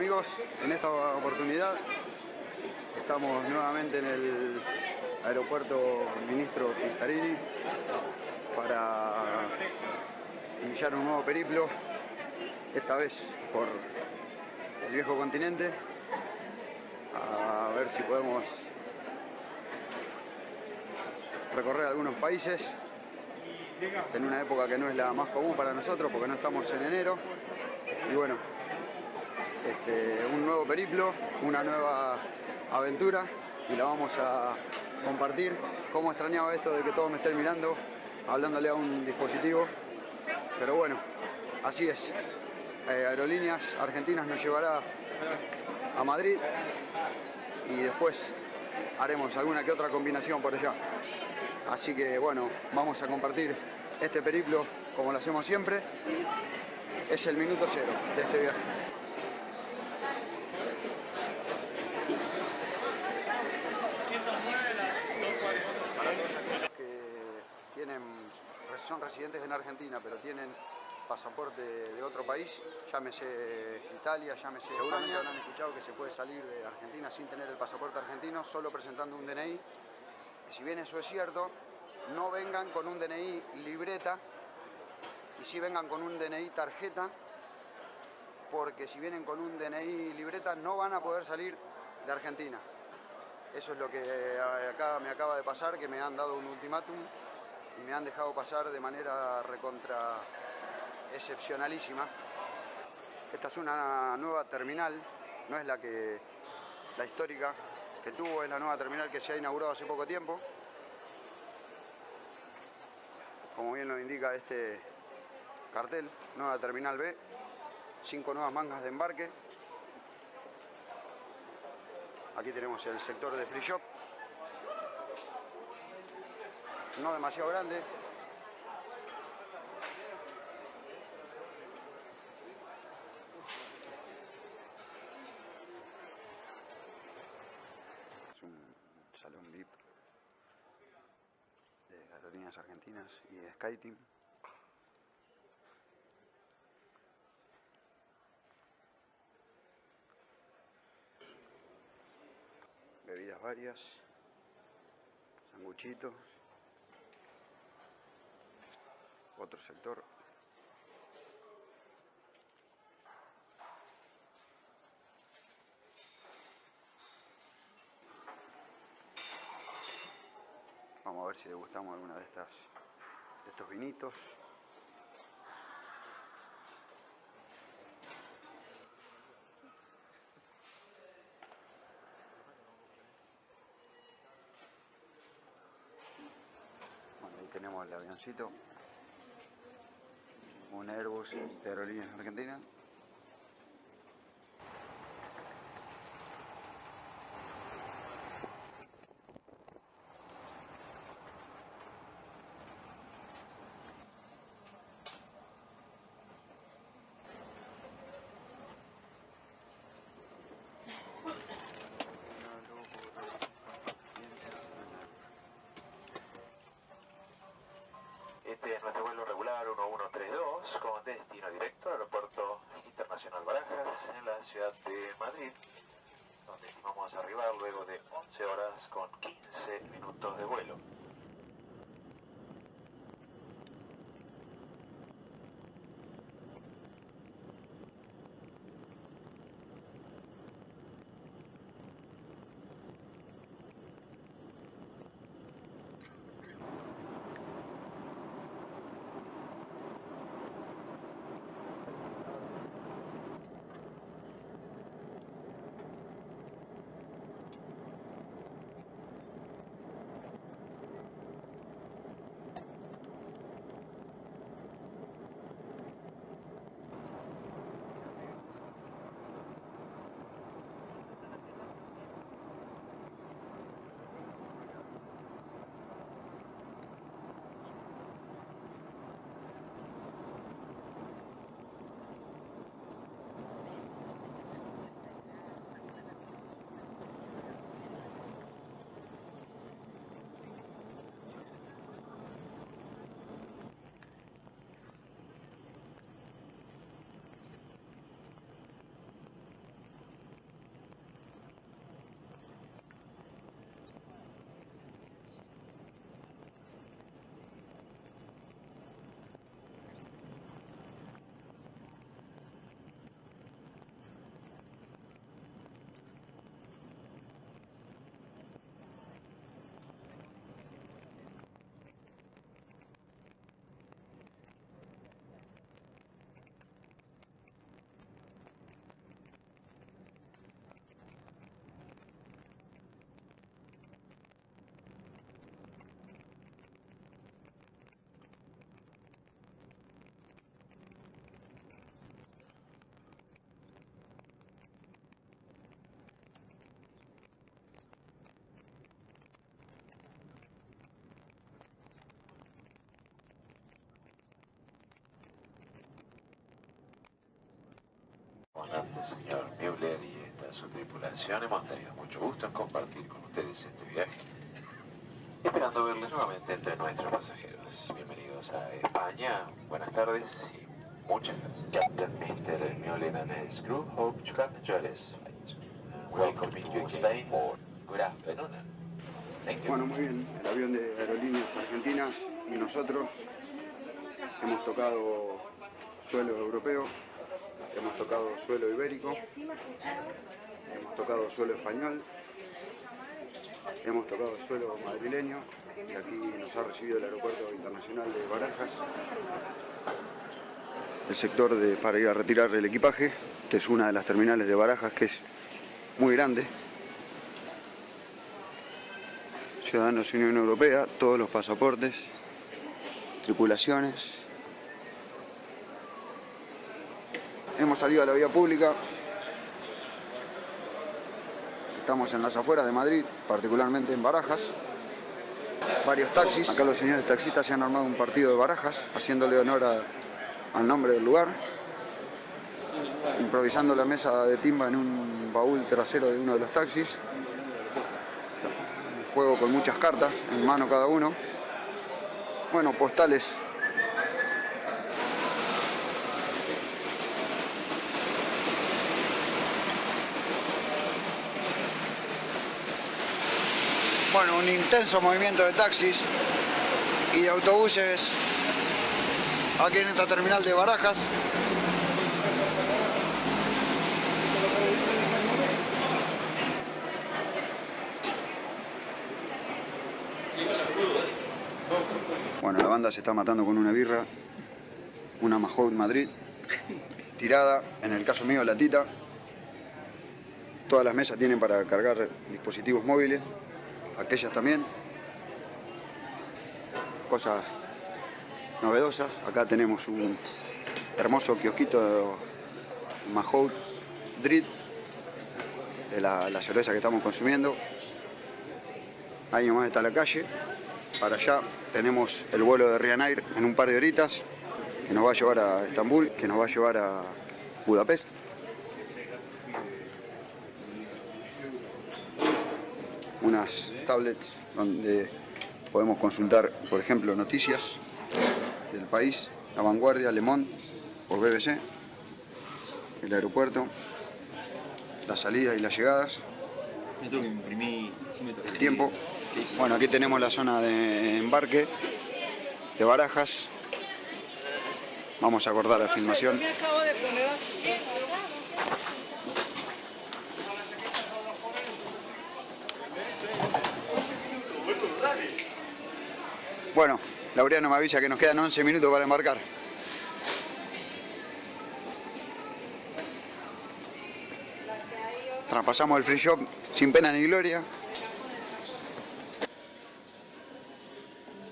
amigos, en esta oportunidad estamos nuevamente en el aeropuerto Ministro Pistarini para iniciar un nuevo periplo, esta vez por el viejo continente, a ver si podemos recorrer algunos países en una época que no es la más común para nosotros porque no estamos en enero. Y bueno, un nuevo periplo, una nueva aventura, y la vamos a compartir. Cómo extrañaba esto de que todos me estén mirando, hablándole a un dispositivo, pero bueno, así es. Aerolíneas Argentinas nos llevará a Madrid y después haremos alguna que otra combinación por allá. Así que bueno, vamos a compartir este periplo como lo hacemos siempre. Es el minuto cero de este viaje. Que son residentes en Argentina, pero tienen pasaporte de otro país, llámese Italia, llámese Seguramente España. Habrán escuchado que se puede salir de Argentina sin tener el pasaporte argentino, solo presentando un DNI. Y si bien eso es cierto, no vengan con un DNI libreta, y sí vengan con un DNI tarjeta, porque si vienen con un DNI libreta no van a poder salir de Argentina. Eso es lo que acá me acaba de pasar, que me han dado un ultimátum y me han dejado pasar de manera recontra excepcionalísima. Esta es una nueva terminal, no es la histórica que tuvo, es la nueva terminal que se ha inaugurado hace poco tiempo. Como bien lo indica este cartel, nueva terminal B, 5 nuevas mangas de embarque. Aquí tenemos el sector de free shop, no demasiado grande. Es un salón VIP de Aerolíneas Argentinas y de SkyTeam. Bebidas varias, sanguchitos, otro sector. Vamos a ver si degustamos alguna de estos vinitos. Bueno, ahí tenemos el avioncito, un Airbus de Aerolíneas Argentinas. Este es nuestro vuelo regular 1132 con destino directo al Aeropuerto Internacional Barajas en la ciudad de Madrid, donde vamos a arribar luego de 11 horas con 15 minutos de vuelo. señor Müller y esta su tripulación. Hemos tenido mucho gusto en compartir con ustedes este viaje, esperando verles nuevamente entre nuestros pasajeros. Bienvenidos a España, buenas tardes y muchas gracias. Captain Mr. Müller and his crew hope to have enjoyed this flight. Welcome to Spain. Good afternoon. Thank you. Bueno, muy bien, el avión de Aerolíneas Argentinas y nosotros hemos tocado suelo europeo, hemos tocado suelo ibérico, hemos tocado suelo español, hemos tocado suelo madrileño y aquí nos ha recibido el Aeropuerto Internacional de Barajas, el sector para ir a retirar el equipaje. Esta es una de las terminales de Barajas que es muy grande. Ciudadanos de Unión Europea, todos los pasaportes, tripulaciones. Hemos salido a la vía pública. Estamos en las afueras de Madrid, particularmente en Barajas. Varios taxis. Acá los señores taxistas se han armado un partido de Barajas, haciéndole honor al nombre del lugar. Improvisando la mesa de timba en un baúl trasero de uno de los taxis. Juego con muchas cartas, en mano cada uno. Bueno, postales. Bueno, un intenso movimiento de taxis y de autobuses aquí en esta terminal de Barajas. Bueno, la banda se está matando con una birra, una Mahou Madrid, tirada, en el caso mío latita. Todas las mesas tienen para cargar dispositivos móviles, aquellas también. Cosas novedosas. Acá tenemos un hermoso kiosquito Mahou Madrid, de la cerveza que estamos consumiendo. Ahí nomás está la calle. Para allá tenemos el vuelo de Ryanair en un par de horitas, que nos va a llevar a Estambul, que nos va a llevar a Budapest. Unas tablets donde podemos consultar, por ejemplo, noticias del país, La Vanguardia, Le Monde o BBC, el aeropuerto, las salidas y las llegadas, el tiempo. Bueno, aquí tenemos la zona de embarque de Barajas. Vamos a acordar la filmación. Bueno, Laureano me avisa que nos quedan 11 minutos para embarcar. Traspasamos el free shop sin pena ni gloria.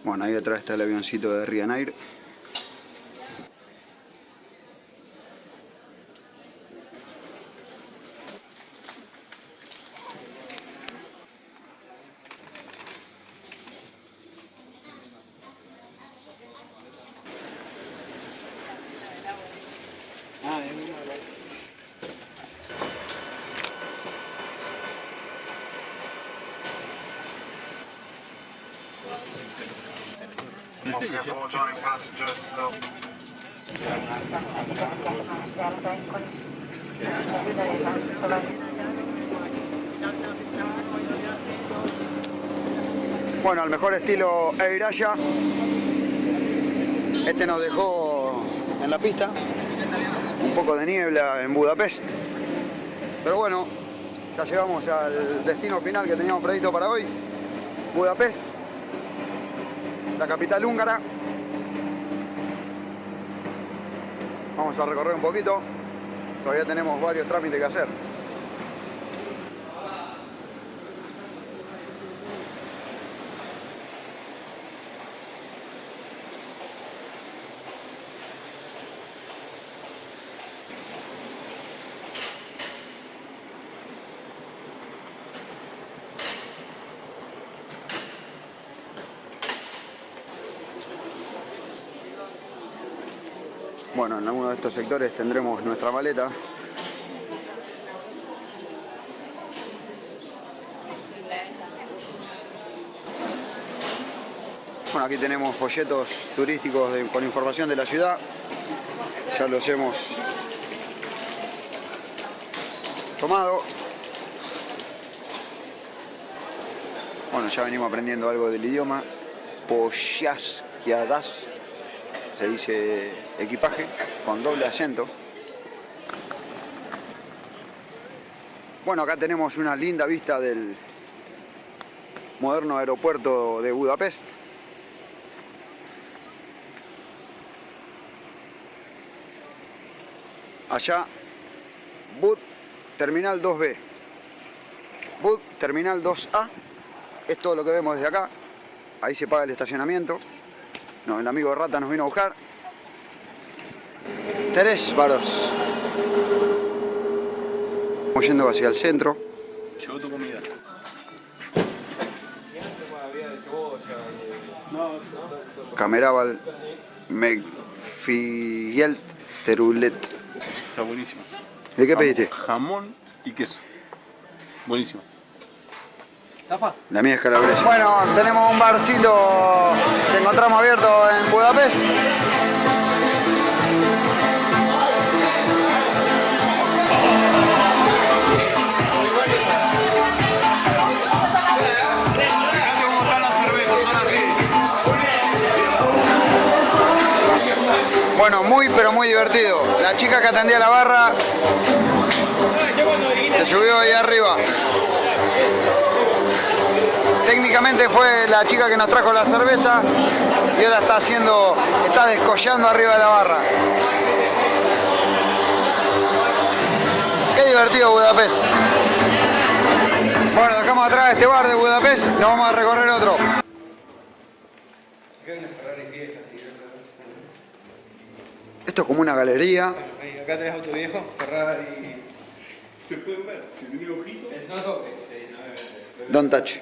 Bueno, ahí atrás está el avioncito de Ryanair. Bueno, al mejor estilo Air Asia. Este nos dejó en la pista. Un poco de niebla en Budapest. Pero bueno, ya llegamos al destino final que teníamos previsto para hoy. Budapest, la capital húngara. Vamos a recorrer un poquito. Todavía tenemos varios trámites que hacer. Bueno, en alguno de estos sectores tendremos nuestra maleta Bueno, aquí tenemos folletos turísticos con información de la ciudad. Ya los hemos tomado. Bueno, ya venimos aprendiendo algo del idioma. Poyaskiadas se dice equipaje con doble acento. Bueno, acá tenemos una linda vista del moderno aeropuerto de Budapest. Allá, Bud Terminal 2B, Bud Terminal 2A, es todo lo que vemos desde acá. Ahí se paga el estacionamiento. No, el amigo Rata nos vino a buscar. 3 varos. Estamos yendo hacia el centro. Llegó tu comida. Cameraval Megfielt Terulet. Está buenísimo. ¿De qué pediste? Jamón y queso. Buenísimo. La mía es calabresa. Bueno, tenemos un barcito que encontramos abierto en Budapest. Bueno, muy pero muy divertido. La chica que atendía la barra se subió ahí arriba. Técnicamente fue la chica que nos trajo la cerveza y ahora está descollando arriba de la barra. Qué divertido Budapest. Bueno, dejamos atrás este bar de Budapest, nos vamos a recorrer otro. Esto es como una galería. Acá tenés auto viejo, Ferrari. ¿Se pueden ver? Si tiene ojito. No toques. Don't touch.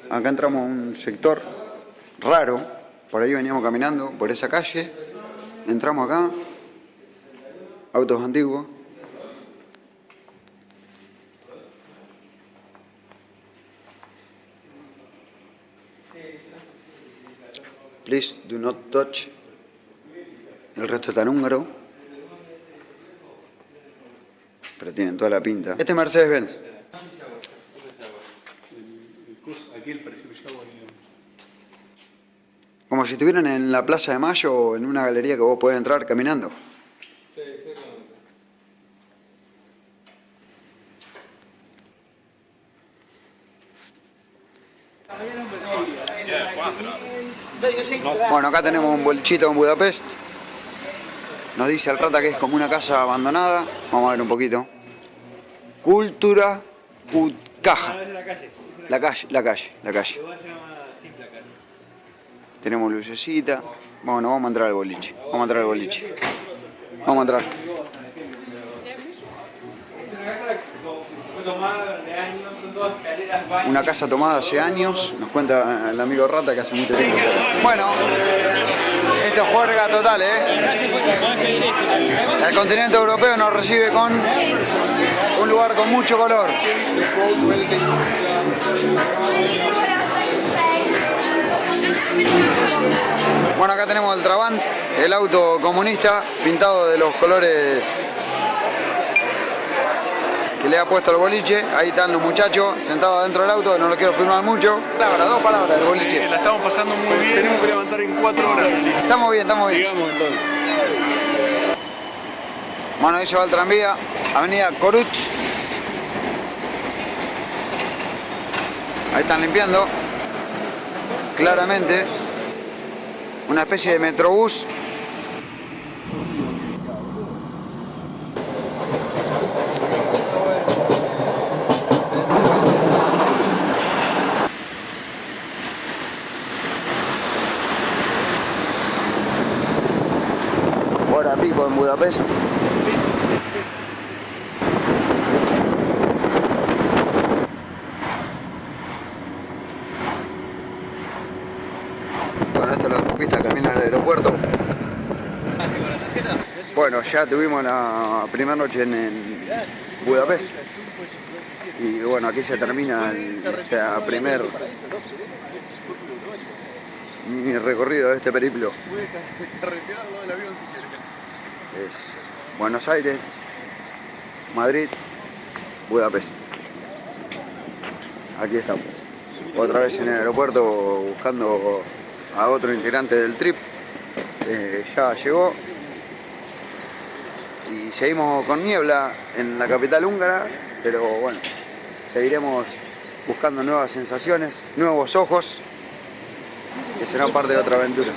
Acá entramos a un sector raro. Por ahí veníamos caminando, por esa calle. Entramos acá. Autos antiguos. Please do not touch. El resto está en húngaro. Pero tienen toda la pinta. Este es Mercedes-Benz. Aquí el precio ya Como si estuvieran en la Plaza de Mayo o en una galería que vos podés entrar caminando. Sí, exactamente. Bueno, acá tenemos un bolchito en Budapest. Nos dice el Rata que es como una casa abandonada. Vamos a ver un poquito. Cultura Utcaja. La calle. Tenemos lucecita. Bueno, vamos a entrar al boliche. Vamos a entrar. Una casa tomada hace años, nos cuenta el amigo Rata que hace mucho tiempo. Bueno, esto es juerga total, El continente europeo nos recibe con un lugar con mucho color. Bueno, acá tenemos el Trabant, el auto comunista pintado de los colores que le ha puesto el boliche. Ahí están los muchachos sentados dentro del auto, no lo quiero filmar mucho. Dos palabras del boliche. La estamos pasando muy bien. Tenemos que levantar en 4 horas. Estamos bien. Sigamos entonces. Bueno, ahí se va el tranvía, avenida Corut. Ahí están limpiando. Claramente. Una especie de metrobús. Hora pico en Budapest. Bueno, esto es la autopista que camina al aeropuerto. Bueno, ya tuvimos la primera noche en Budapest. Y bueno, aquí se termina esta primer mi recorrido de este periplo. Puede carretear al lado del avión si quieres. Es Buenos Aires, Madrid, Budapest. Aquí estamos. Otra vez en el aeropuerto buscando a otro integrante del trip. Ya llegó. Y seguimos con niebla en la capital húngara, pero bueno, seguiremos buscando nuevas sensaciones, nuevos ojos, que serán parte de otra aventura.